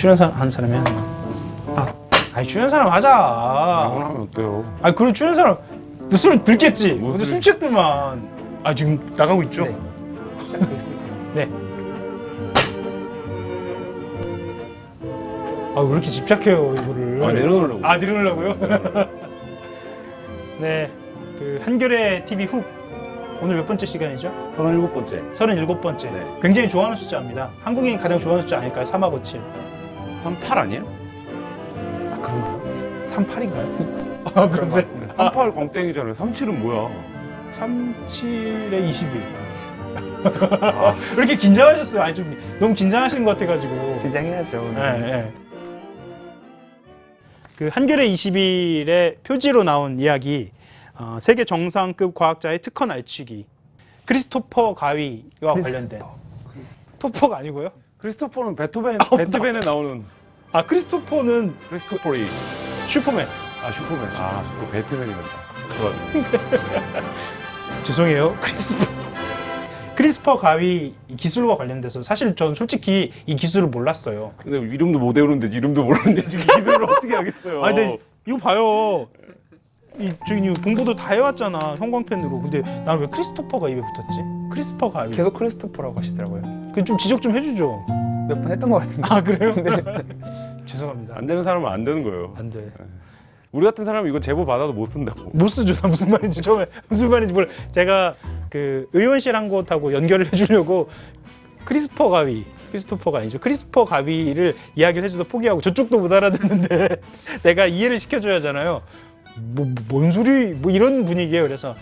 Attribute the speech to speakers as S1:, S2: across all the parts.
S1: 출연사 한 사람이 하는 거. 아니 출연 사람 하자.
S2: 하면 어때요?
S1: 아니 그럼 출연 사람 너 술 들겠지.
S2: 뭐
S1: 근데
S2: 술-
S1: 술 취했더만. 아 지금 나가고 있죠?
S3: 네. 시작하겠습니다.
S1: 네. 아 왜 이렇게 집착해요 이거를?
S2: 아, 내려놓으려고.
S1: 아 내려놓으려고요? 네. 그 한겨레 TV 훅 오늘 몇 번째 시간이죠?
S2: 37번째.
S1: 37번째.
S2: 네.
S1: 굉장히 좋아하는 숫자입니다. 한국인이 가장 좋아하는 숫자 아닐까요? 3하고 7.
S2: 38 아니에요?
S1: 아 그런가요? 38인가요? 아 글쎄.
S2: 38 광땡이잖아요. 37은 뭐야?
S1: 37에 21.
S2: 아,
S1: 왜 이렇게 긴장하셨어요? 아니 좀 너무 긴장하시는 것 같아가지고.
S3: 긴장해야죠. 오늘.
S1: 네, 네. 그 한겨레 20일의 표지로 나온 이야기, 세계 정상급 과학자의 특허 날치기, 크리스토퍼 가위와 관련된. 토퍼가 아니고요?
S2: 크리스토퍼는 배트맨에 나오는
S1: 아 크리스토퍼는
S2: 크리스토퍼리.
S1: 슈퍼맨.
S2: 아, 슈퍼맨. 아, 또 배트맨이란다. 좋아.
S1: 죄송해요. 크리스퍼 가위 기술과 관련돼서 사실 전 솔직히 이 기술을 몰랐어요.
S2: 근데 이름도 못 외우는데 이름도 모르는데 지금 기술을 어떻게 하겠어요?
S1: 아 근데 이거 봐요. 저기 공부도 다 해왔잖아 형광펜으로. 근데 나는 왜 크리스토퍼가 입에 붙었지? 크리스퍼 가위.
S3: 계속 크리스토퍼라고 하시더라고요.
S1: 그 좀 지적 좀 해주죠.
S3: 몇 번 했던 것 같은데.
S1: 아 그래요?
S3: 네.
S1: 죄송합니다.
S2: 안 되는 사람은 안 되는 거예요.
S1: 안 돼.
S2: 우리 같은 사람은 이거 제보 받아도 못 쓴다고.
S1: 못 쓰죠. 나 무슨 말인지 처음에 무슨 말인지 몰라. 제가 그 의원실 한 곳하고 연결을 해주려고 크리스퍼 가위, 크리스토퍼가 아니죠. 크리스퍼 가위를 이야기를 해줘도 포기하고 저쪽도 못 알아듣는데 내가 이해를 시켜줘야 하잖아요. 뭔 소리 뭐 이런 분위기예요. 그래서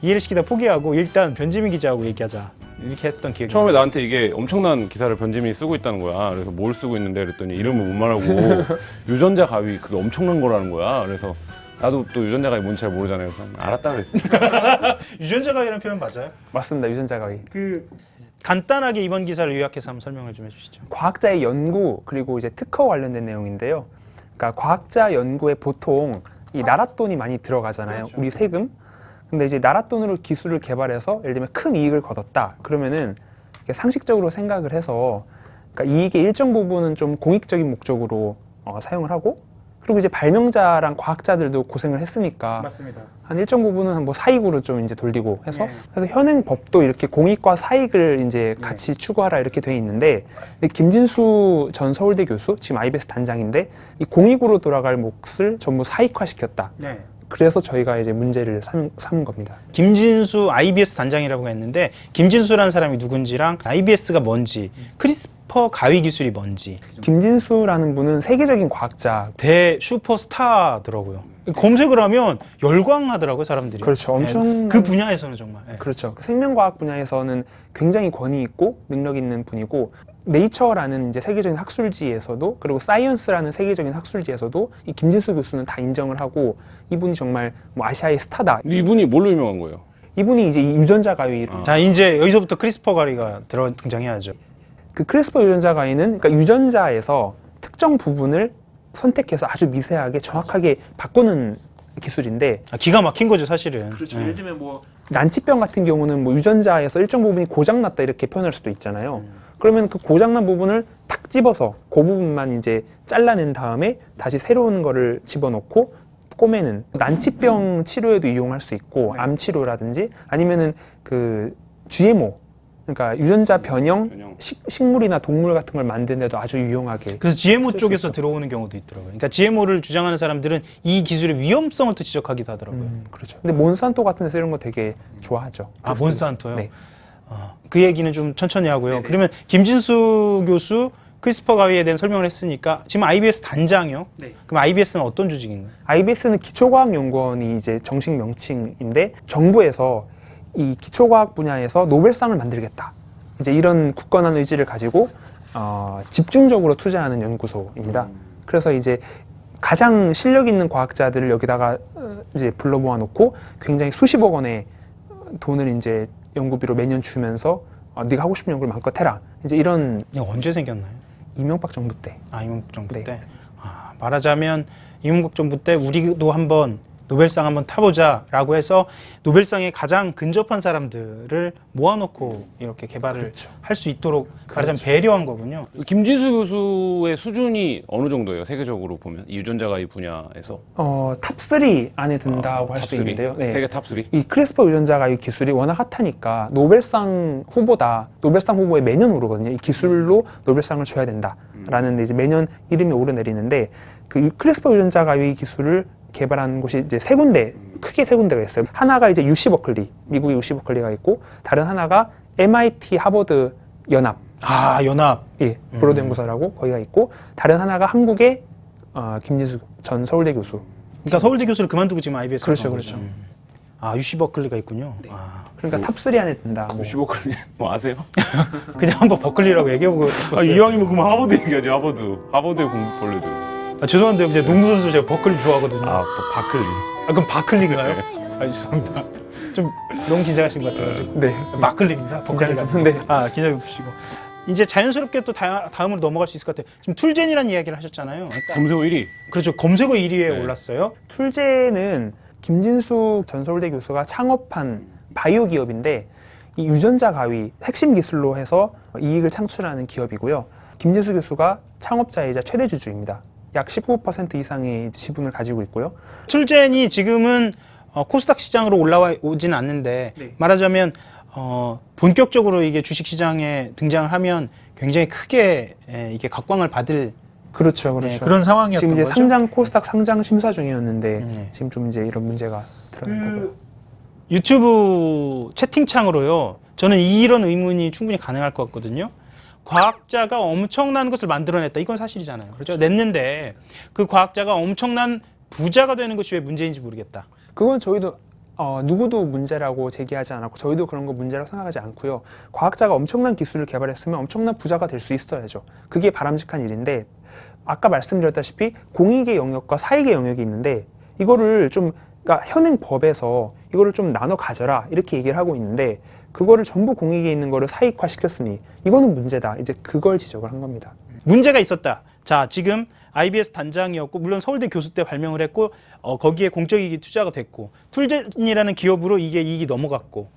S1: 이해를 시키다 포기하고 일단 변지민 기자하고 얘기하자 이렇게 했던 기억이
S2: 처음에 나한테 이게 엄청난 기사를 변지민이 쓰고 있다는 거야. 그래서 뭘 쓰고 있는데 그랬더니 이름을 못 말하고 유전자 가위 그게 엄청난 거라는 거야. 그래서 나도 또 유전자 가위 뭔지 잘 모르잖아요. 그래서 알았다 그랬어.
S1: 유전자 가위라는 표현 맞아요?
S3: 맞습니다. 유전자 가위.
S1: 그 간단하게 이번 기사를 요약해서 한번 설명을 좀 해주시죠.
S3: 과학자의 연구 그리고 이제 특허 관련된 내용인데요. 그러니까 과학자 연구에 보통 이 나랏돈이 많이 들어가잖아요.
S1: 그렇죠.
S3: 우리 세금. 근데 이제 나랏돈으로 기술을 개발해서 예를 들면 큰 이익을 거뒀다. 그러면은 이게 상식적으로 생각을 해서 그러니까 이익의 일정 부분은 좀 공익적인 목적으로 사용을 하고 그리고 이제 발명자랑 과학자들도 고생을 했으니까
S1: 맞습니다.
S3: 한 일정 부분은 뭐 사익으로 좀 이제 돌리고 해서
S1: 네.
S3: 그래서 현행 법도 이렇게 공익과 사익을 이제 같이 추구하라 이렇게 돼 있는데 김진수 전 서울대 교수 지금 IBS 단장인데 이 공익으로 돌아갈 몫을 전부 사익화시켰다.
S1: 네.
S3: 그래서 저희가 이제 문제를 삼은 겁니다.
S1: 김진수 IBS 단장이라고 했는데 김진수라는 사람이 누군지랑 IBS가 뭔지 크리스퍼 가위 기술이 뭔지
S3: 김진수라는 분은 세계적인 과학자.
S1: 대 슈퍼스타더라고요. 검색을 하면 열광하더라고요 사람들이.
S3: 그렇죠. 엄청
S1: 그 분야에서는 정말. 네.
S3: 그렇죠. 생명과학 분야에서는 굉장히 권위 있고 능력 있는 분이고 네이처라는 이제 세계적인 학술지에서도 그리고 사이언스라는 세계적인 학술지에서도 이 김진수 교수는 다 인정을 하고 이분이 정말 뭐 아시아의 스타다.
S2: 근데 이분이 뭘로 유명한 거예요?
S3: 이분이 이제 이 유전자 가위로
S1: 자 이제 여기서부터 크리스퍼 가위가 등장해야죠.
S3: 그 크리스퍼 유전자 가위는 그러니까 유전자에서 특정 부분을 선택해서 아주 미세하게 정확하게 바꾸는 기술인데
S1: 기가 막힌 거죠 사실은.
S3: 그렇죠.
S1: 네.
S3: 예를 들면 뭐 난치병 같은 경우는 뭐 유전자에서 일정 부분이 고장났다 이렇게 표현할 수도 있잖아요. 그러면 그 고장난 부분을 탁 집어서 그 부분만 이제 잘라낸 다음에 다시 새로운 거를 집어넣고 꼬매는 난치병 치료에도 이용할 수 있고 암 치료라든지 아니면은 그 GMO 그러니까 유전자 변형 식물이나 동물 같은 걸 만드는 데도 아주 유용하게.
S1: 그래서 GMO
S3: 쓸수
S1: 쪽에서
S3: 있죠.
S1: 들어오는 경우도 있더라고요. 그러니까 GMO를 주장하는 사람들은 이 기술의 위험성을 또 지적하기도 하더라고요.
S3: 그렇죠. 근데 몬산토 같은 데서 이런 거 되게 좋아하죠.
S1: 아 몬산토요?
S3: 네.
S1: 그 얘기는 좀 천천히 하고요.
S3: 네네.
S1: 그러면 김진수 교수 크리스퍼 가위에 대한 설명을 했으니까 지금 IBS 단장이요?
S3: 네.
S1: 그럼 IBS는 어떤 조직인가요?
S3: IBS는 기초과학연구원이 이제 정식 명칭인데 정부에서 이 기초과학 분야에서 노벨상을 만들겠다. 이제 이런 굳건한 의지를 가지고 집중적으로 투자하는 연구소입니다. 그래서 이제 가장 실력 있는 과학자들을 여기다가 이제 불러 모아 놓고 굉장히 수십억 원의 돈을 이제 연구비로 매년 주면서 네가 하고 싶은 연구를 마음껏 해라. 이제 이런
S1: 이거 언제 생겼나요?
S3: 이명박 정부 때.
S1: 이명박 정부
S3: 네.
S1: 때. 말하자면 이명박 정부 때 우리도 한번 노벨상 한번 타보자라고 해서 노벨상에 가장 근접한 사람들을 모아놓고 이렇게 개발을
S3: 그렇죠.
S1: 할 수 있도록 말하자면 배려한 거군요.
S2: 김진수 교수의 수준이 어느 정도예요? 세계적으로 보면 이 유전자 가위 분야에서
S3: 탑3 안에 든다고 할 수
S2: 탑3?
S3: 있는데요. 네.
S2: 세계 탑3?
S3: 이 크리스퍼 유전자 가위 기술이 워낙 핫하니까 노벨상 후보에 매년 오르거든요. 이 기술로 노벨상을 줘야 된다라는 이제 매년 이름이 오르내리는데 그 크리스퍼 유전자 가위 기술을 개발한 곳이 이제 크게 세 군데가 있어요. 하나가 이제 UC 버클리, 미국의 UC 버클리가 있고, 다른 하나가 MIT 하버드 연합,
S1: 연합.
S3: 브로드 연구소라고 거기가 있고, 다른 하나가 한국의 김진수 전 서울대 교수.
S1: 그러니까 서울대 교수를 그만두고 지금 IBS.
S3: 그렇죠.
S1: UC 버클리가 있군요.
S3: 그러니까 탑3 안에 든다. 뭐.
S2: 시버클리 뭐 아세요?
S1: 그냥 한번 버클리라고 얘기해보고 싶었어요.
S2: 이왕이면 그럼 하버드 얘기하지. 하버드에 공부 벌레들.
S1: 죄송한데 이제 농구 선수 제가 버클리 좋아하거든요.
S2: 바클리.
S1: 그럼 바클리인가요? 죄송합니다. 좀 너무 긴장하신 것 같아가지고.
S3: 네.
S1: 바클리입니다. 버클리가.
S3: 네.
S1: 기자 푸시고. 이제 자연스럽게 또 다음으로 넘어갈 수 있을 것 같아요. 지금 툴젠이라는 이야기를 하셨잖아요.
S2: 검색어 1위.
S1: 그렇죠. 검색어 1위에
S2: 네.
S1: 올랐어요.
S3: 툴젠은 김진수 전 서울대 교수가 창업한 바이오 기업인데, 이 유전자 가위 핵심 기술로 해서 이익을 창출하는 기업이고요. 김진수 교수가 창업자이자 최대 주주입니다. 약 19% 이상의 지분을 가지고 있고요.
S1: 툴젠이 지금은 코스닥 시장으로 올라오지는 않는데
S3: 네.
S1: 말하자면 본격적으로 이게 주식 시장에 등장을 하면 굉장히 크게 이게 각광을 받을
S3: 그렇죠.
S1: 그런 상황이었던
S3: 지금 이제
S1: 거죠.
S3: 코스닥 상장 심사 중이었는데
S1: 네.
S3: 지금 좀 이제 이런 문제가 드러난 거고요.
S1: 유튜브 채팅창으로요. 저는 이런 의문이 충분히 가능할 것 같거든요. 과학자가 엄청난 것을 만들어냈다. 이건 사실이잖아요. 그렇죠? 냈는데 그 과학자가 엄청난 부자가 되는 것이 왜 문제인지 모르겠다.
S3: 그건 저희도 누구도 문제라고 제기하지 않았고, 저희도 그런 거 문제라고 생각하지 않고요. 과학자가 엄청난 기술을 개발했으면 엄청난 부자가 될 수 있어야죠. 그게 바람직한 일인데, 아까 말씀드렸다시피 공익의 영역과 사익의 영역이 있는데, 이거를 좀 그러니까 현행 법에서 이거를 좀 나눠 가져라 이렇게 얘기를 하고 있는데, 그거를 전부 공익에 있는 거를 사익화 시켰으니 이거는 문제다. 이제 그걸 지적을 한 겁니다.
S1: 문제가 있었다. 자, 지금 IBS 단장이었고 물론 서울대 교수 때 발명을 했고 거기에 공적 이익이 투자가 됐고 툴젠이라는 기업으로 이게 이익이 넘어갔고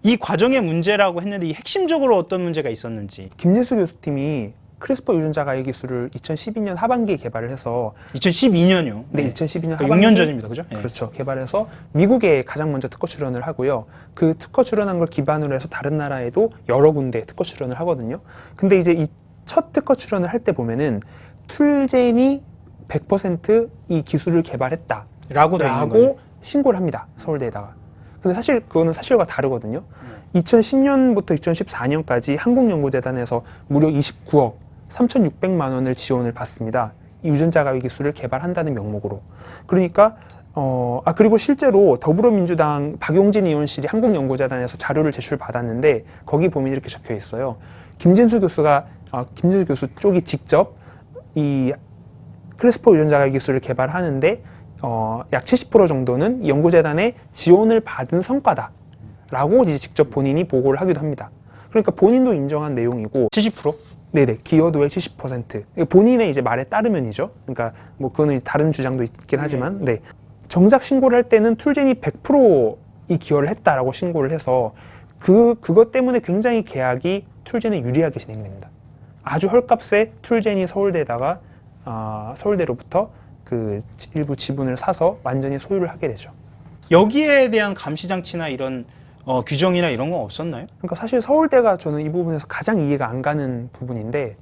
S1: 이 과정의 문제라고 했는데 이 핵심적으로 어떤 문제가 있었는지.
S3: 김진수 교수팀이 크리스퍼 유전자 가위 기술을 2012년 하반기에 개발을 해서
S1: 2012년이요.
S3: 네, 2012년
S1: 그러니까
S3: 하반기
S1: 6년 전입니다. 그죠? 네.
S3: 그렇죠. 개발해서 미국에 가장 먼저 특허 출원을 하고요. 그 특허 출원한 걸 기반으로 해서 다른 나라에도 여러 군데 특허 출원을 하거든요. 근데 이제 이 첫 특허 출원을 할 때 보면은 툴젠이 100% 이 기술을 개발했다라고
S1: 돼 있는 거죠.
S3: 신고를 합니다. 서울대에다가. 근데 사실 그거는 사실과 다르거든요. 2010년부터 2014년까지 한국연구재단에서 무려 29억 3,600만 원을 지원을 받습니다. 이 유전자 가위 기술을 개발한다는 명목으로. 그러니까 그리고 실제로 더불어민주당 박용진 의원실이 한국연구재단에서 자료를 제출받았는데 거기 보면 이렇게 적혀 있어요. 김진수 교수 쪽이 직접 이 크리스퍼 유전자 가위 기술을 개발하는데 약 70% 정도는 연구재단의 지원을 받은 성과다라고 이제 직접 본인이 보고를 하기도 합니다. 그러니까 본인도 인정한 내용이고
S1: 70%?
S3: 네네, 기여도의 70%. 본인의 이제 말에 따르면이죠. 그러니까 뭐 그거는 다른 주장도 있긴 하지만, 네. 정작 신고를 할 때는 툴젠이 100%이 기여를 했다라고 신고를 해서 그것 때문에 굉장히 계약이 툴젠에 유리하게 진행됩니다. 아주 헐값에 툴젠이 서울대로부터 그 일부 지분을 사서 완전히 소유를 하게 되죠.
S1: 여기에 대한 감시 장치나 이런 규정이나 이런 건 없었나요?
S3: 그러니까 사실 서울대가 저는 이 부분에서 가장 이해가 안 가는 부분인데,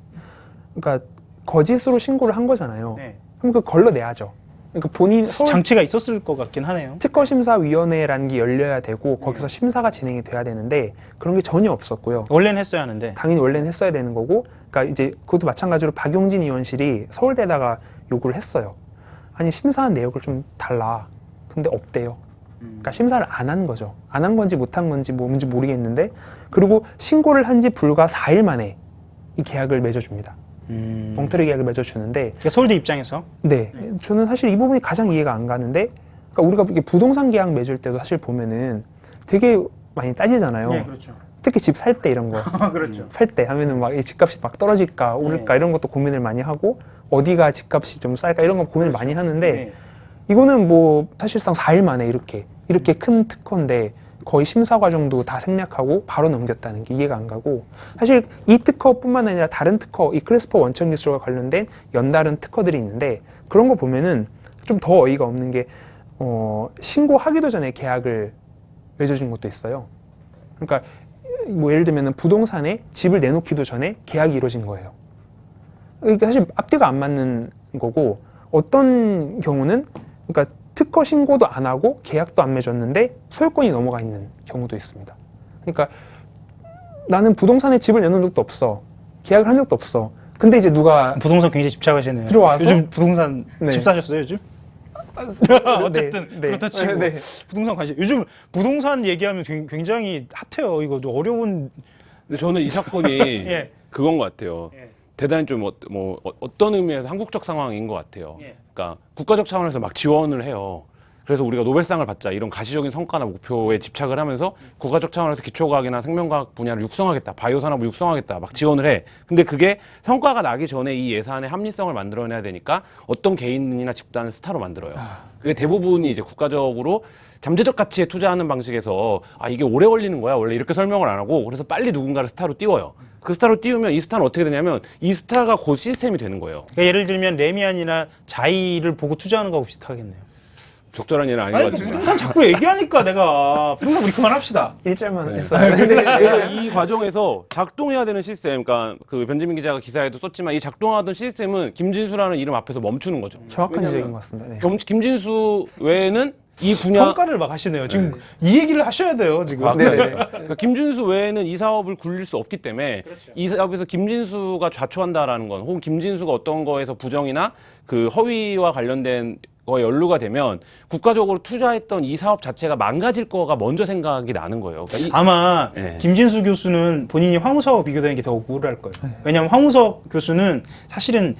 S3: 그러니까 거짓으로 신고를 한 거잖아요.
S1: 네.
S3: 그럼 그 걸러내야죠. 그러니까 본인
S1: 장치가 있었을 것 같긴 하네요.
S3: 특허심사위원회라는 게 열려야 되고 거기서 심사가 진행이 돼야 되는데 그런 게 전혀 없었고요.
S1: 원래는 했어야 하는데.
S3: 당연히 원래는 했어야 되는 거고, 그러니까 이제 그것도 마찬가지로 박용진 의원실이 서울대에다가 요구를 했어요. 아니 심사한 내역을 좀 달라. 근데 없대요. 그러니까 심사를 안 한 거죠. 안 한 건지 못 한 건지 뭔지 모르겠는데, 그리고 신고를 한 지 불과 4일 만에 이 계약을 맺어줍니다. 엉터리 계약을 맺어주는데,
S1: 그러니까 서울대 입장에서
S3: 네, 저는 사실 이 부분이 가장 이해가 안 가는데, 그러니까 우리가 이게 부동산 계약 맺을 때도 사실 보면은 되게 많이 따지잖아요.
S1: 네, 그렇죠.
S3: 특히 집 살 때 이런 거.
S1: 그렇죠.
S3: 살 때 하면은 막 이 집값이 막 떨어질까 오를까
S1: 네.
S3: 이런 것도 고민을 많이 하고, 어디가 집값이 좀 쌀까 이런 거 고민을 많이 하는데,
S1: 네.
S3: 이거는 뭐 사실상 4일 만에 이렇게 큰 특허인데 거의 심사 과정도 다 생략하고 바로 넘겼다는 게 이해가 안 가고, 사실 이 특허뿐만 아니라 다른 특허, 이 크리스퍼 원천 기술과 관련된 연다른 특허들이 있는데 그런 거 보면은 좀 더 어이가 없는 게 신고하기도 전에 계약을 맺어준 것도 있어요. 그러니까 뭐 예를 들면 부동산에 집을 내놓기도 전에 계약이 이루어진 거예요. 그러니까 사실 앞뒤가 안 맞는 거고, 어떤 경우는 그러니까 특허 신고도 안 하고 계약도 안 맺었는데 소유권이 넘어가 있는 경우도 있습니다. 그러니까 나는 부동산에 집을 내놓은 적도 없어, 계약을 한 적도 없어. 근데 이제 누가
S1: 부동산 굉장히 집착하시네요.
S3: 들어와서?
S1: 요즘 부동산
S3: 네.
S1: 집 사셨어요 요즘? 어쨌든
S3: 네.
S1: 그렇다 치고
S3: 네.
S1: 부동산 관심. 요즘 부동산 얘기하면 굉장히 핫해요. 이거 좀 어려운.
S2: 근데 저는 이 사건이
S1: 예.
S2: 그건 것 같아요.
S1: 예.
S2: 대단히 좀 어떤 의미에서 한국적 상황인 것 같아요.
S1: 예.
S2: 그러니까 국가적 차원에서 막 지원을 해요. 그래서 우리가 노벨상을 받자 이런 가시적인 성과나 목표에 집착을 하면서 국가적 차원에서 기초과학이나 생명과학 분야를 육성하겠다, 바이오 산업을 육성하겠다 막 지원을 해. 근데 그게 성과가 나기 전에 이 예산의 합리성을 만들어내야 되니까 어떤 개인이나 집단을 스타로 만들어요. 그게 대부분이 이제 국가적으로 잠재적 가치에 투자하는 방식에서 이게 오래 걸리는 거야 원래 이렇게 설명을 안 하고, 그래서 빨리 누군가를 스타로 띄워요. 그 스타로 띄우면 이 스타는 어떻게 되냐면 이 스타가 곧 시스템이 되는 거예요.
S1: 그러니까 예를 들면 레미안이나 자이를 보고 투자하는 거하고 비슷하겠네요.
S2: 적절한 예는 아닌
S1: 아니
S2: 것
S1: 그
S2: 같지만.
S1: 부동산 자꾸 얘기하니까 내가 부동산 우리 그만합시다.
S3: 일절만
S2: 네.
S3: 했어요.
S2: 그래서 이 과정에서 작동해야 되는 시스템, 그러니까 그 변재민 기자가 기사에도 썼지만 이 작동하던 시스템은 김진수라는 이름 앞에서 멈추는 거죠.
S3: 정확한 지적인 것 같습니다. 네.
S2: 김진수 외에는 이 분야
S1: 평가를 막 하시네요. 지금 이 얘기를 하셔야 돼요 지금.
S3: 네네.
S2: 그러니까 김진수 외에는 이 사업을 굴릴 수 없기 때문에
S1: 그렇죠.
S2: 이 사업에서 김진수가 좌초한다라는 건, 혹은 김진수가 어떤 거에서 부정이나 그 허위와 관련된 거에 연루가 되면 국가적으로 투자했던 이 사업 자체가 망가질 거가 먼저 생각이 나는 거예요. 그러니까
S1: 아마
S2: 네.
S1: 김진수 교수는 본인이 황우석하고 비교되는 게 더 억울할 거예요. 왜냐하면 황우석 교수는 사실은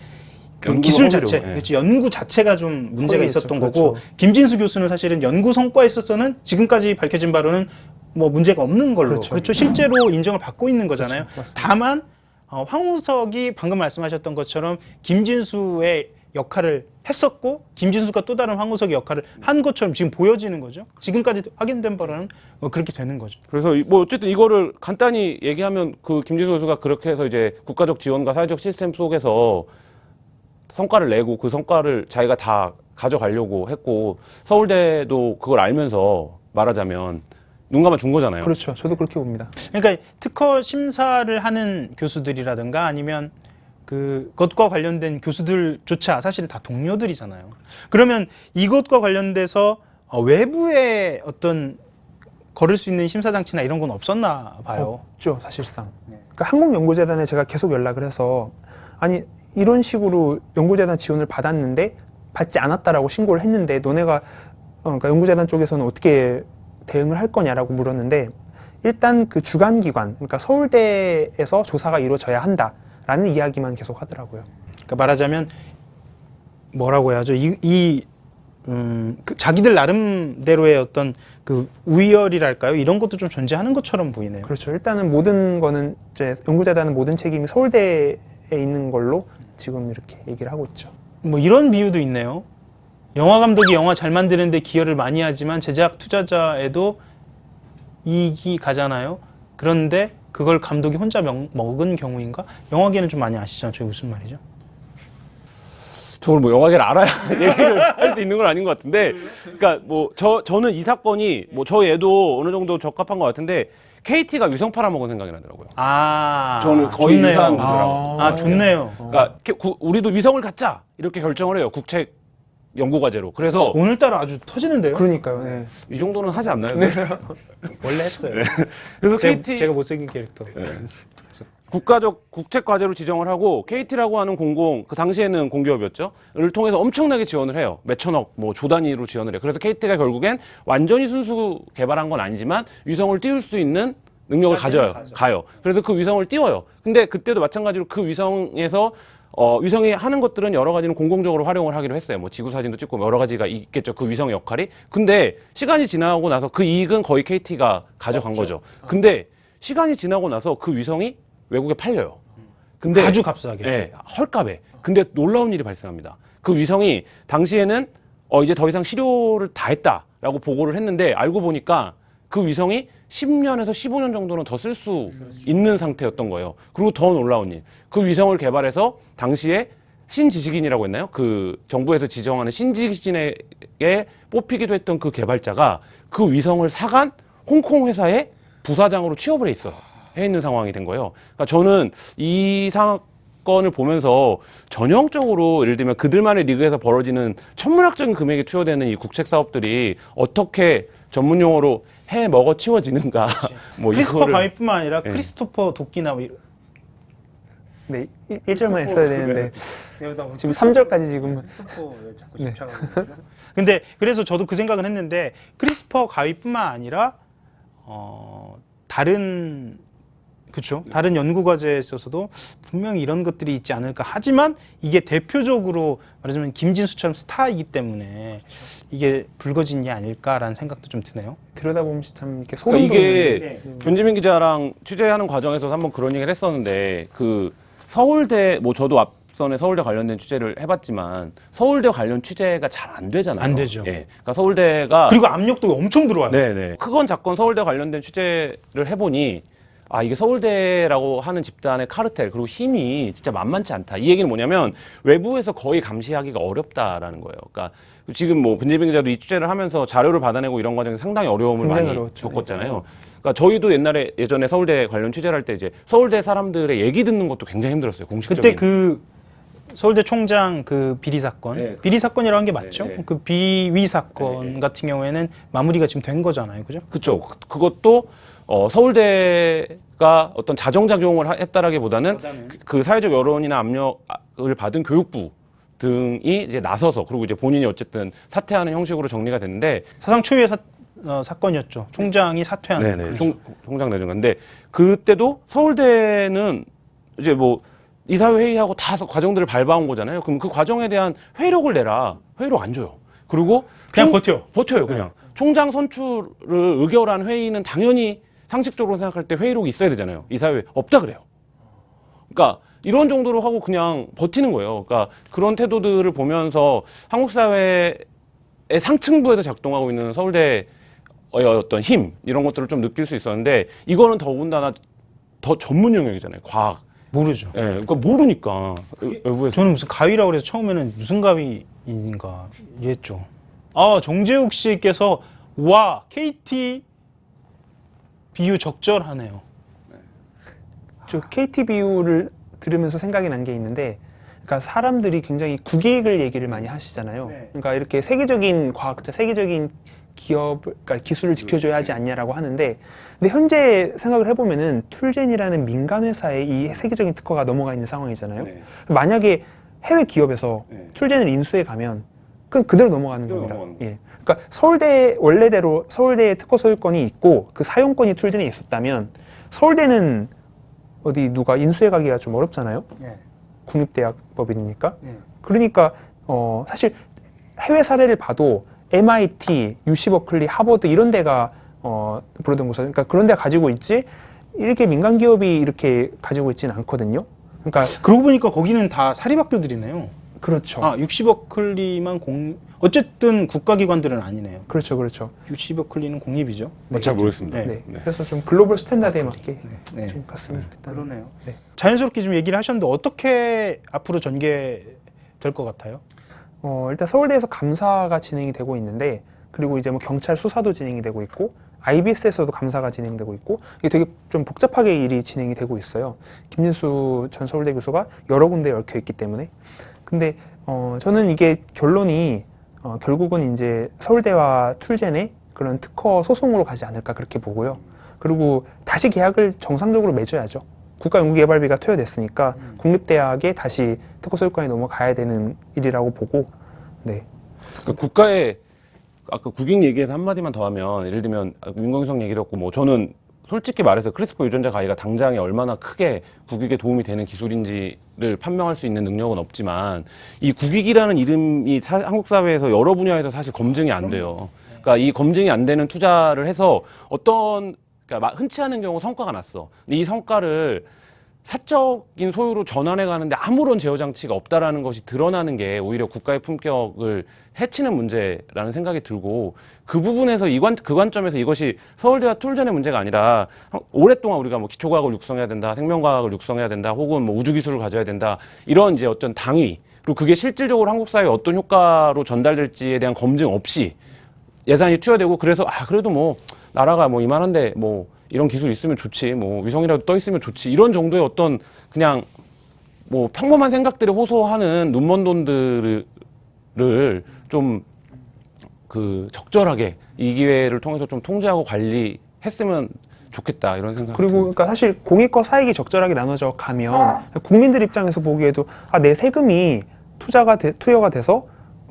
S1: 그
S2: 연구가
S1: 기술
S2: 허위로,
S1: 자체,
S2: 예.
S1: 그렇지, 연구 자체가 좀 문제가
S3: 허위였죠.
S1: 있었던
S3: 그렇죠.
S1: 거고, 김진수 교수는 사실은 연구 성과에 있어서는 지금까지 밝혀진 바로는 뭐 문제가 없는 걸로,
S3: 그렇죠.
S1: 그렇죠. 실제로 인정을 받고 있는 거잖아요.
S3: 그렇죠. 맞습니다.
S1: 다만 황우석이 방금 말씀하셨던 것처럼 김진수의 역할을 했었고 김진수가 또 다른 황우석의 역할을 한 것처럼 지금 보여지는 거죠. 지금까지 확인된 바로는 뭐 그렇게 되는 거죠.
S2: 그래서 뭐 어쨌든 이거를 간단히 얘기하면 그 김진수 교수가 그렇게 해서 이제 국가적 지원과 사회적 시스템 속에서 성과를 내고 그 성과를 자기가 다 가져가려고 했고, 서울대도 그걸 알면서 말하자면 눈 감아 준 거잖아요.
S3: 그렇죠. 저도 그렇게 봅니다.
S1: 그러니까 특허 심사를 하는 교수들이라든가 아니면 그것과 관련된 교수들조차 사실은 다 동료들이잖아요. 그러면 이것과 관련돼서 외부의 어떤 걸을 수 있는 심사 장치나 이런 건 없었나 봐요.
S3: 없죠, 사실상. 그러니까 한국연구재단에 제가 계속 연락을 해서, 아니 이런 식으로 연구재단 지원을 받았는데 받지 않았다라고 신고를 했는데 너네가 그러니까 연구재단 쪽에서는 어떻게 대응을 할 거냐라고 물었는데, 일단 그 주관 기관, 그러니까 서울대에서 조사가 이루어져야 한다라는 이야기만 계속 하더라고요.
S1: 그러니까 말하자면 뭐라고 해야죠? 그 자기들 나름대로의 어떤 그 우열이랄까요? 이런 것도 좀 존재하는 것처럼 보이네요.
S3: 그렇죠. 일단은 모든 거는 이제 연구재단은 모든 책임이 서울대에 있는 걸로 지금 이렇게 얘기를 하고 있죠.
S1: 뭐 이런 비유도 있네요. 영화 감독이 영화 잘 만드는데 기여를 많이 하지만 제작 투자자에도 이익이 가잖아요. 그런데 그걸 감독이 혼자 먹은 경우인가? 영화계는 좀 많이 아시죠? 저게 무슨 말이죠?
S2: 저걸 뭐 영화계를 알아야 얘기를 할 수 있는 건 아닌 것 같은데, 그러니까 뭐 저는 이 사건이 뭐 저희도 어느 정도 적합한 것 같은데 KT가 위성 팔아먹은 생각이 나더라고요. 저는 거의
S1: 좋네요.
S2: 유사한 구조라고.
S1: 좋네요.
S2: 그러니까 우리도 위성을 갖자 이렇게 결정을 해요. 국책 연구 과제로. 그래서
S1: 오늘따라 아주 터지는데요?
S3: 그러니까요. 네.
S2: 이 정도는 하지 않나요?
S1: 원래 했어요.
S2: 그래서
S1: 제가 못생긴 캐릭터.
S2: 국가적 국책 과제로 지정을 하고 KT라고 하는 그 당시에는 공기업이었죠.를 통해서 엄청나게 지원을 해요. 몇천억, 뭐 조 단위로 지원을 해요. 그래서 KT가 결국엔 완전히 순수 개발한 건 아니지만 위성을 띄울 수 있는 능력을 가요. 그래서 그 위성을 띄워요. 근데 그때도 마찬가지로 그 위성에서 위성이 하는 것들은 여러 가지는 공공적으로 활용을 하기로 했어요. 뭐 지구 사진도 찍고 여러 가지가 있겠죠. 그 위성의 역할이. 근데 시간이 지나고 나서 그 이익은 거의 KT가 가져간 거죠. 근데 시간이 지나고 나서 그 위성이 외국에 팔려요. 근데
S1: 아주 값싸게.
S2: 네, 헐값에. 근데 놀라운 일이 발생합니다. 그 위성이 당시에는 이제 더 이상 실효를 다 했다라고 보고를 했는데 알고 보니까 그 위성이 10년에서 15년 정도는 더 쓸 수 있는 상태였던 거예요. 그리고 더 놀라운 일, 그 위성을 개발해서 당시에 신지식인이라고 했나요? 그 정부에서 지정하는 신지식인에게 뽑히기도 했던 그 개발자가 그 위성을 사간 홍콩 회사의 부사장으로 취업을 해 있는 상황이 된 거예요. 그러니까 저는 이 사건을 보면서 전형적으로 예를 들면 그들만의 리그에서 벌어지는 천문학적인 금액이 투여되는 이 국책 사업들이 어떻게 전문 용어로 해 먹어 치워지는가. 뭐
S1: 크리스토퍼
S2: 이거를-
S1: 가위뿐만 아니라
S2: 네.
S1: 크리스토퍼 도끼나 뭐
S3: 네, 1절만 했어야 되는데
S1: 이런
S3: 지금 3절까지 지금
S1: 크리스토퍼에 자꾸
S3: 네.
S1: 집착하고 있죠. 근데 그래서 저도 그 생각을 했는데 크리스퍼 가위뿐만 아니라 다른 그렇죠. 다른 연구 과제에 있어서도 분명히 이런 것들이 있지 않을까. 하지만 이게 대표적으로 말하자면 김진수처럼 스타이기 때문에 이게 불거진 게 아닐까라는 생각도 좀 드네요.
S3: 들여다보면 참 이렇게 소름
S2: 그러니까 이게
S1: 돋는
S2: 변지민 기자랑 취재하는 과정에서 한번 그런 얘기를 했었는데 그 서울대 뭐 저도 앞선에 서울대 관련된 취재를 해봤지만 서울대 관련 취재가 잘 안 되잖아요.
S1: 안 되죠.
S2: 예. 그러니까 서울대가
S1: 그리고 압력도 엄청 들어와요.
S2: 네네 크건 작건 서울대 관련된 취재를 해보니 이게 서울대라고 하는 집단의 카르텔 그리고 힘이 진짜 만만치 않다. 이 얘기는 뭐냐면 외부에서 거의 감시하기가 어렵다라는 거예요. 그러니까 지금 뭐 변재빈 기자도 이 취재를 하면서 자료를 받아내고 이런 과정에서 상당히 어려움을
S3: 굉장히
S2: 많이
S3: 어려웠죠.
S2: 겪었잖아요. 그러니까 저희도 예전에 서울대 관련 취재를 할 때 이제 서울대 사람들의 얘기 듣는 것도 굉장히 힘들었어요. 공식적인.
S1: 그때 그 서울대 총장 그 비리 사건,
S2: 네.
S1: 비리 사건이라는 게 맞죠?
S2: 네, 네.
S1: 그 비위 사건
S2: 네.
S1: 같은 경우에는 마무리가 지금 된 거잖아요, 그죠?
S2: 그렇죠. 그것도 서울대가 어떤 자정작용을 했다라기보다는 그 사회적 여론이나 압력을 받은 교육부 등이 이제 나서서 그리고 이제 본인이 어쨌든 사퇴하는 형식으로 정리가 됐는데
S1: 사상 초유의 사건이었죠. 총장이 사퇴하는.
S2: 네네 총장 내준 건데 그때도 서울대는 이제 뭐 이사회 회의하고 다 과정들을 밟아온 거잖아요. 그럼 그 과정에 대한 회의록을 내라. 회의록 안 줘요. 그리고
S1: 그냥 버텨.
S2: 버텨요 그냥. 총장 선출을 의결한 회의는 당연히 상식적으로 생각할 때 회의록이 있어야 되잖아요. 이사회 없다 그래요. 그러니까 이런 정도로 하고 그냥 버티는 거예요. 그러니까 그런 태도들을 보면서 한국 사회의 상층부에서 작동하고 있는 서울대의 어떤 힘 이런 것들을 좀 느낄 수 있었는데 이거는 더군다나 더 전문 영역이잖아요. 과학.
S1: 모르죠.
S2: 예, 그러니까 모르니까 외부에서.
S1: 저는 무슨 가위라고 그래서 처음에는 무슨 가위인가 이랬죠. 정재욱 씨께서 와 KT 비유 적절하네요.
S3: 저 KT 비유를 들으면서 생각이 난 게 있는데, 그러니까 사람들이 굉장히 국익을 얘기를 많이 하시잖아요.
S1: 네.
S3: 그러니까 이렇게 세계적인 과학자, 세계적인 기업, 그러니까 기술을 지켜줘야 하지 않냐라고 하는데, 근데 현재 생각을 해보면은 툴젠이라는 민간 회사에 이 세계적인 특허가 넘어가 있는 상황이잖아요.
S2: 네.
S3: 만약에 해외 기업에서
S2: 네.
S3: 툴젠을 인수해 가면 그대로 넘어가는
S2: 그대로
S3: 겁니다.
S2: 넘어가는
S3: 예. 그러니까 서울대 원래대로 서울대의 특허 소유권이 있고 그 사용권이 툴젠에 있었다면 서울대는 어디 누가 인수해 가기가 좀 어렵잖아요. 국립대학법이니까. 그러니까 사실 해외 사례를 봐도 MIT, UC 버클리, 하버드 이런 데가 브로든 고사, 그러니까 그런 데 가지고 있지 이렇게 민간 기업이 이렇게 가지고 있지는 않거든요. 그러니까
S1: 그러고 보니까 거기는 다 사립학교들이네요.
S3: 그렇죠.
S1: 60버클리만 어쨌든 국가기관들은 아니네요.
S3: 그렇죠, 그렇죠.
S1: 60버클리는 공립이죠.
S2: 잘 모르겠습니다.
S1: 네.
S3: 네.
S2: 네.
S3: 그래서 좀 글로벌 스탠다드에 맞게
S1: 네.
S3: 좀 갔으면 좋겠다.
S1: 그러네요.
S3: 네.
S1: 자연스럽게 좀 얘기를 하셨는데 어떻게 앞으로 전개될 것 같아요?
S3: 일단 서울대에서 감사가 진행이 되고 있는데, 그리고 이제 뭐 경찰 수사도 진행이 되고 있고, IBS에서도 감사가 진행되고 있고, 이게 되게 좀 복잡하게 일이 진행이 되고 있어요. 김진수 전 서울대 교수가 여러 군데에 얽혀 있기 때문에. 근데 저는 이게 결론이 결국은 이제 서울대와 툴젠의 그런 특허 소송으로 가지 않을까 그렇게 보고요. 그리고 다시 계약을 정상적으로 맺어야죠. 국가연구개발비가 투여됐으니까 국립대학에 다시 특허 소유권이 넘어가야 되는 일이라고 보고, 네.
S2: 그러니까 국가의 아까 국익 얘기해서 한마디만 더 하면 예를 들면 민공위성 얘기도 했고 뭐 저는 솔직히 말해서 크리스퍼 유전자 가위가 당장에 얼마나 크게 국익에 도움이 되는 기술인지를 판명할 수 있는 능력은 없지만 이 국익이라는 이름이 한국 사회에서 여러 분야에서 사실 검증이 안 돼요. 그러니까 이 검증이 안 되는 투자를 해서 그러니까 흔치 않은 경우 성과가 났어. 근데 이 성과를 사적인 소유로 전환해 가는데 아무런 제어 장치가 없다라는 것이 드러나는 게 오히려 국가의 품격을 해치는 문제라는 생각이 들고 그 부분에서 그 관점에서 이것이 서울대와 툴전의 문제가 아니라 오랫동안 우리가 뭐 기초과학을 육성해야 된다, 생명과학을 육성해야 된다, 혹은 뭐 우주기술을 가져야 된다 이런 이제 어떤 당위 그리고 그게 실질적으로 한국 사회에 어떤 효과로 전달될지에 대한 검증 없이 예산이 투여되고 그래서 그래도 뭐 나라가 뭐 이만한데 뭐 이런 기술 있으면 좋지, 뭐 위성이라도 떠 있으면 좋지 이런 정도의 어떤 그냥 뭐 평범한 생각들에 호소하는 눈먼 돈들을 좀 그 적절하게 이 기회를 통해서 좀 통제하고 관리했으면 좋겠다 이런 생각.
S3: 그리고 그러니까 사실 공익과 사익이 적절하게 나눠져 가면 국민들 입장에서 보기에도 내 세금이 투여가 돼서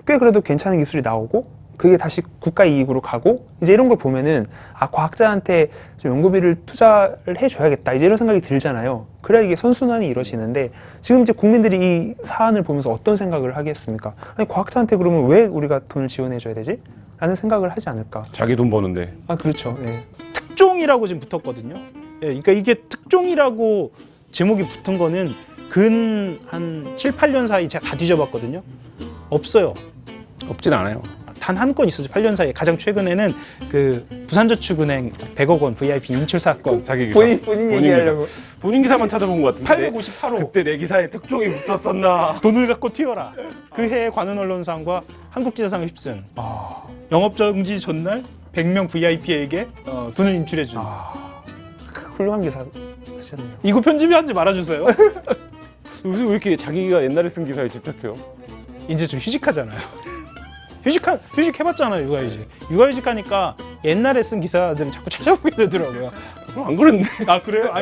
S3: 꽤 그래도 괜찮은 기술이 나오고 그게 다시 국가 이익으로 가고 이제 이런 걸 보면은 과학자한테 좀 연구비를 투자를 해줘야겠다 이제 이런 생각이 들잖아요. 그래야 이게 선순환이 이루어지는데 지금 이제 국민들이 이 사안을 보면서 어떤 생각을 하겠습니까? 아니 과학자한테 그러면 왜 우리가 돈을 지원해줘야 되지? 라는 생각을 하지 않을까?
S2: 자기 돈 버는데.
S3: 그렇죠. 네.
S1: 특종이라고 지금 붙었거든요. 예, 그러니까 이게 특종이라고 제목이 붙은 거는 근 한 7, 8년 사이 제가 다 뒤져봤거든요. 없어요.
S2: 없진 않아요.
S1: 단 한 건 있었죠. 8년 사이에. 가장 최근에는 그 부산저축은행 100억 원 VIP 인출 사건.
S2: 자기 기사.
S3: 본인 얘기하려고.
S2: 본인 기사만 찾아본 것 같은데.
S1: 858호.
S2: 그때 내 기사에 특종이 붙었었나.
S1: 돈을 갖고 튀어라. 그 해 관훈 언론상과 한국기자상을 휩쓴. 영업정지 전날 100명 VIP에게 돈을 인출해준.
S3: 훌륭한 기사 쓰셨네요.
S1: 이거 편집하지 말아주세요.
S2: 요새 왜 이렇게 자기가 옛날에 쓴 기사에 집착해요?
S1: 이제 좀 휴직하잖아요. 휴직해봤잖아요, 육아휴직. 육아휴직 하니까 옛날에 쓴 기사들은 자꾸 찾아보게 되더라고요.
S2: 안 그랬는데.
S1: 그래요?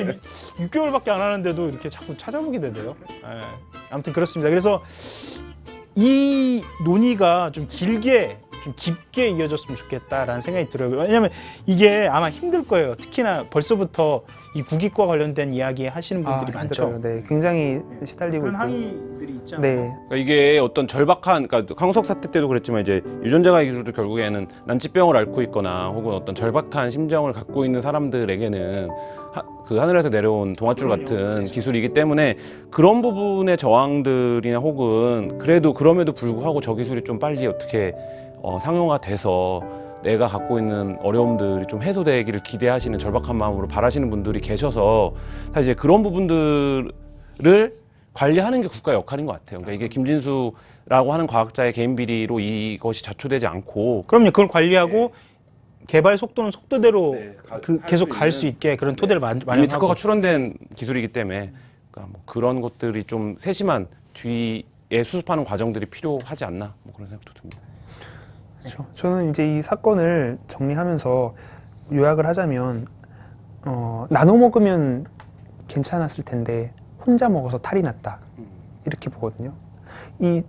S1: 6개월밖에 안 하는데도 이렇게 자꾸 찾아보게 되네요. 예. 아무튼 그렇습니다. 그래서 이 논의가 좀 길게, 좀 깊게 이어졌으면 좋겠다라는 생각이 들어요. 왜냐하면 이게 아마 힘들 거예요. 특히나 벌써부터 이 국익과 관련된 이야기 하시는 분들이 많죠.
S3: 힘들어요. 네, 굉장히 시달리고
S1: 그런
S3: 있고.
S1: 항의들이 있잖아요.
S3: 네,
S2: 그러니까 이게 어떤 절박한, 그러니까 황석 사태 때도 그랬지만 이제 유전자 가해 기술도 결국에는 난치병을 앓고 있거나 혹은 어떤 절박한 심정을 갖고 있는 사람들에게는 그 하늘에서 내려온 동아줄 같은 기술이기 때문에 그런 부분의 저항들이나 혹은 그래도 그럼에도 불구하고 저 기술이 좀 빨리 어떻게 상용화돼서 내가 갖고 있는 어려움들이 좀 해소되기를 기대하시는 절박한 마음으로 바라시는 분들이 계셔서 사실 이제 그런 부분들을 관리하는 게 국가의 역할인 것 같아요. 그러니까 이게 김진수라고 하는 과학자의 개인 비리로 이것이 자초되지 않고
S1: 그럼요. 그걸 관리하고 개발 속도는 속도대로 계속 갈 수
S2: 있는,
S1: 있게 그런 토대를
S2: 이미
S1: 마련하고.
S2: 특허가 출원된 기술이기 때문에 그러니까 뭐 그런 것들이 좀 세심한 뒤에 수습하는 과정들이 필요하지 않나 뭐 그런 생각도 듭니다.
S3: 그렇죠. 저는 이제 이 사건을 정리하면서 요약을 하자면 나눠 먹으면 괜찮았을 텐데 혼자 먹어서 탈이 났다 이렇게 보거든요. 이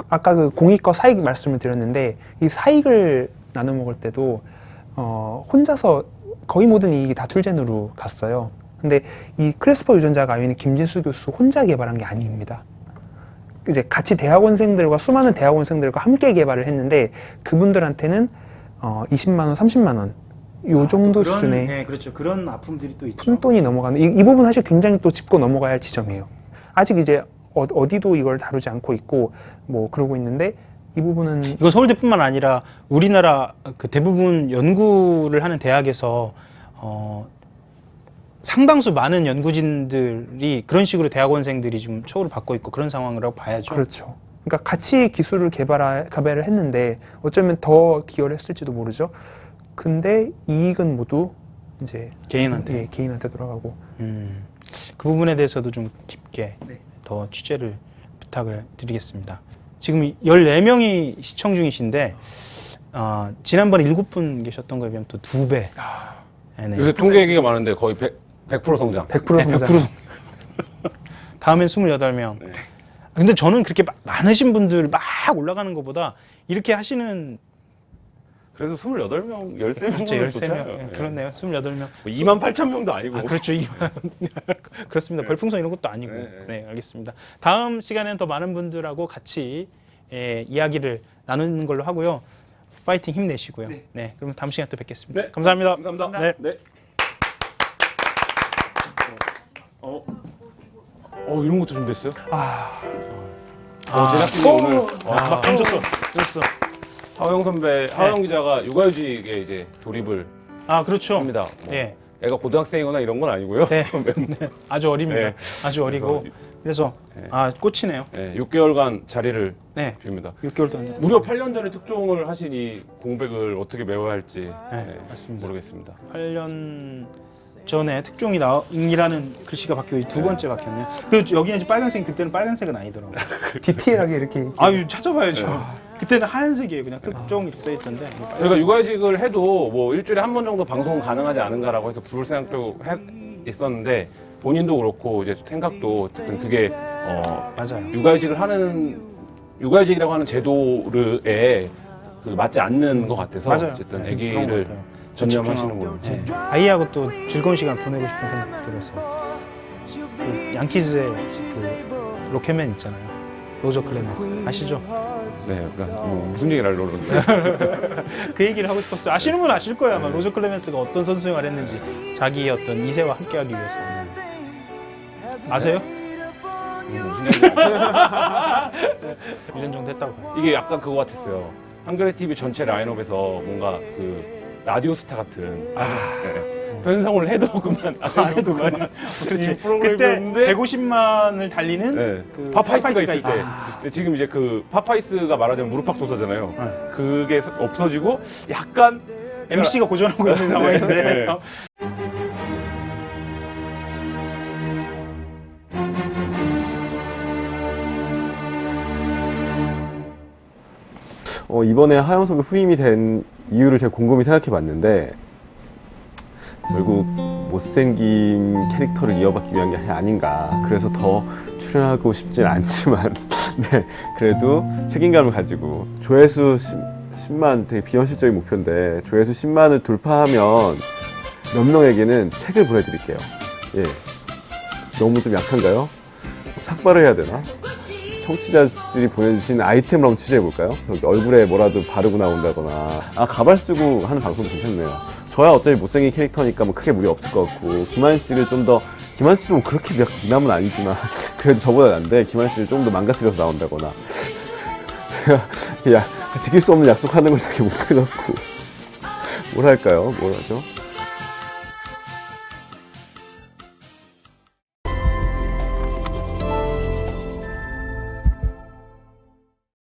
S3: 아까 그 공익과 사익 말씀을 드렸는데 이 사익을 나눠 먹을 때도 혼자서 거의 모든 이익이 다 툴젠으로 갔어요. 근데 이 크리스퍼 유전자 가위는 김진수 교수 혼자 개발한 게 아닙니다. 이제 같이 대학원생들과 수많은 대학원생들과 함께 개발을 했는데 그분들한테는 20만 원, 30만 원 요 정도 수준의
S1: 네, 그렇죠. 그런 아픔들이 또 있죠.
S3: 푼돈이 넘어가는 이 부분 사실 굉장히 또 짚고 넘어가야 할 지점이에요. 아직 이제 어디도 이걸 다루지 않고 있고 뭐 그러고 있는데 이 부분은
S1: 이거 서울대뿐만 아니라 우리나라 그 대부분 연구를 하는 대학에서 상당수 많은 연구진들이 그런 식으로 대학원생들이 지금 처우를 받고 있고 그런 상황이라고 봐야죠.
S3: 그렇죠. 그러니까 같이 기술을 개발을 했는데 어쩌면 더 기여를 했을지도 모르죠. 근데 이익은 모두 이제
S1: 개인한테.
S3: 개인한테 돌아가고.
S1: 그 부분에 대해서도 좀 깊게 더 취재를 부탁을 드리겠습니다. 지금 14명이 시청 중이신데 지난번에 7분 계셨던 거에 비하면 또 2배. 네.
S2: 요새 통계 얘기가 많은데 거의 100% 성장.
S3: 100% 성장.
S1: 100%. 다음엔 28명.
S2: 네.
S1: 근데 저는 그렇게 많으신 분들 막 올라가는 것보다 이렇게 하시는
S2: 그래서 28명, 13명
S1: 그렇죠,
S2: 좋잖아요.
S1: 13명. 그렇네요. 28명.
S2: 28,000명도 아니고.
S1: 그렇죠. 그렇습니다. 별풍선 이런 것도 아니고. 네, 알겠습니다. 다음 시간에는 더 많은 분들하고 같이 이야기를 나누는 걸로 하고요. 파이팅 힘내시고요. 네, 그러면 다음 시간에 또 뵙겠습니다.
S2: 네,
S1: 감사합니다.
S2: 감사합니다.
S1: 네.
S2: 네. 이런 것도 준비했어요?
S1: 오!
S2: 제작진이 오늘
S1: 막 던졌어. 던졌어.
S2: 하호영 선배, 하호영 기자가 육아휴직에 이제 돌입을
S1: 아, 그렇죠.
S2: 합니다.
S1: 예.
S2: 애가 고등학생이거나 이런 건 아니고요.
S1: 네. 네. 아주 어립니다.
S2: 네.
S1: 아주 어리고. 그래서
S2: 네.
S1: 꽂히네요.
S2: 네, 6개월간 자리를
S1: 네.
S2: 빕니다.
S1: 6개월 동안.
S2: 무려 8년 전에 특종을 하신 이 공백을 어떻게 메워야 할지
S1: 네, 맞습니다.
S2: 모르겠습니다.
S1: 8년 전에 특종이라는 글씨가 바뀌고 두 번째 바뀌었네요. 그리고 여기는 이제 빨간색, 그때는 빨간색은 아니더라고요.
S3: 디테일하게 이렇게
S1: 아유, 찾아봐야죠. 그때는 하얀색이에요. 그냥 특종 이렇게 써있던데.
S2: 저희가 육아휴직을 해도 뭐 일주일에 한 번 정도 방송은 가능하지 않은가라고 해서 부를 생각도 있었는데 본인도 그렇고 이제 생각도 어쨌든 그게
S1: 맞아요.
S2: 육아휴직이라고 하는 제도에 맞지 않는 것 같아서
S1: 맞아요.
S2: 어쨌든
S1: 네,
S2: 아기를
S1: 그런 것 같아요.
S2: 전념하시는 걸로.
S1: 네. 아이하고 또 즐거운 시간 보내고 싶은 생각이 들어서 그 양키즈의 그 로켓맨 있잖아요. 로저 클레멘스 아시죠?
S2: 네, 그러니까 뭐 무슨 얘기를 하려고 그러는데.
S1: 그 얘기를 하고 싶었어요. 아시는 분 아실 거예요. 아마 로저 클레멘스가 어떤 선수 생활을 했는지 자기의 어떤 이세와 함께하기 위해서. 아세요?
S2: 무슨 얘기야?
S1: 1년 정도 했다고 봐요.
S2: 이게 약간 그거 같았어요. 한겨레 TV 전체 라인업에서 뭔가 그 라디오 스타 같은.
S1: 맞아.
S2: 네. 편성을 해도 그만 안 해도 그만.
S1: 그렇지.
S2: 이 프로그램이었는데
S1: 그때 150만을 달리는
S2: 네.
S1: 그
S2: 파파이스가 있을 때.
S1: 있었어요.
S2: 근데 지금 이제 그 파파이스가 말하자면 무릎팍도사잖아요.
S1: 네.
S2: 그게 없어지고 약간
S1: MC가 고전하고 있는 상황인데.
S2: 네.
S4: 이번에 하영 선배 후임이 된 이유를 제가 곰곰이 생각해 봤는데 결국 못생긴 캐릭터를 이어받기 위한 게 아닌가. 그래서 더 출연하고 싶진 않지만 네, 그래도 책임감을 가지고 조회수 10만 되게 비현실적인 목표인데 조회수 10만을 돌파하면 몇 명에게는 책을 보내드릴게요. 예, 너무 좀 약한가요? 삭발을 해야 되나? 청취자들이 보내주신 아이템을 한번 취재해볼까요? 여기 얼굴에 뭐라도 바르고 나온다거나 가발 쓰고 하는 방송 괜찮네요. 저야 어차피 못생긴 캐릭터니까 뭐 크게 무리 없을 것 같고 김한 씨를 좀 더 김한 씨도 뭐 그렇게 미남은 아니지만 그래도 저보다 난데 김한 씨를 좀 더 망가뜨려서 나온다거나 제가 지킬 수 없는 약속하는 걸 되게 못해갖고 뭘 할까요? 뭘 하죠?